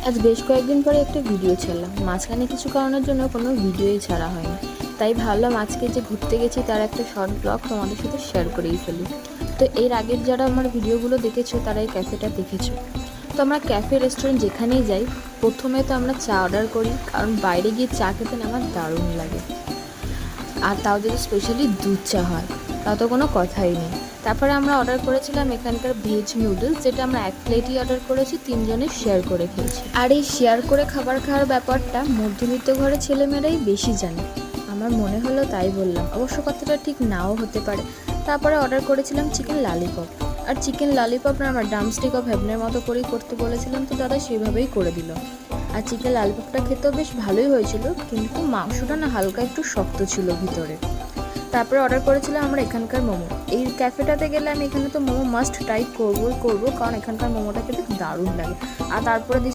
আজ বেশ কয়েকদিন পরে একটা ভিডিও ছাড়লাম, মাঝখানে কিছু কারণের জন্য কোনো ভিডিওই ছাড়া হয়নি। তাই ভাবলাম আজকে যে ঘুরতে গেছি তার একটা শর্ট ব্লগ তোমাদের সাথে শেয়ার করেই ফেলি। তো এর আগের যারা আমার ভিডিওগুলো দেখেছো তারা এই ক্যাফেটা দেখেছো। তো আমরা ক্যাফে রেস্টুরেন্ট যেখানেই যাই প্রথমে তো আমরা চা অর্ডার করি, কারণ বাইরে গিয়ে চা খেতে না আমার দারুণ লাগে। আর তাও যদি স্পেশালি দুধ চা হয় তা তো কোনো কথাই নেই। তারপরে আমরা অর্ডার করেছিলাম এখানকার ভেজ নুডলস, যেটা আমরা এক প্লেটই অর্ডার করেছি, তিনজনে শেয়ার করে খেয়েছি। আর এই শেয়ার করে খাবার খাওয়ার ব্যাপারটা মধ্যবিত্ত ঘরের ছেলেমেয়েরাই বেশি জানে, আমার মনে হলো তাই বললাম, অবশ্য কথাটা ঠিক নাও হতে পারে। তারপরে অর্ডার করেছিলাম চিকেন লালিপপ, আর চিকেন লালিপপ না আমরা ড্রামস্টিক অফ হেভেনের মতো করেই করতে বলেছিলাম, তো দাদা সেভাবেই করে দিল। আর চিকেন লালিপপটা খেতেও বেশ ভালোই হয়েছিল, কিন্তু মাংসটা না হালকা একটু শক্ত ছিল ভিতরে। তারপরে অর্ডার করেছিলাম আমরা এখানকার মোমো। এই ক্যাফেটাতে গেলে আমি এখানে তো মোমো মাস্ট ট্রাই করবো, কারণ এখানকার মোমোটা খেতে দারুণ লাগে। আর তারপরে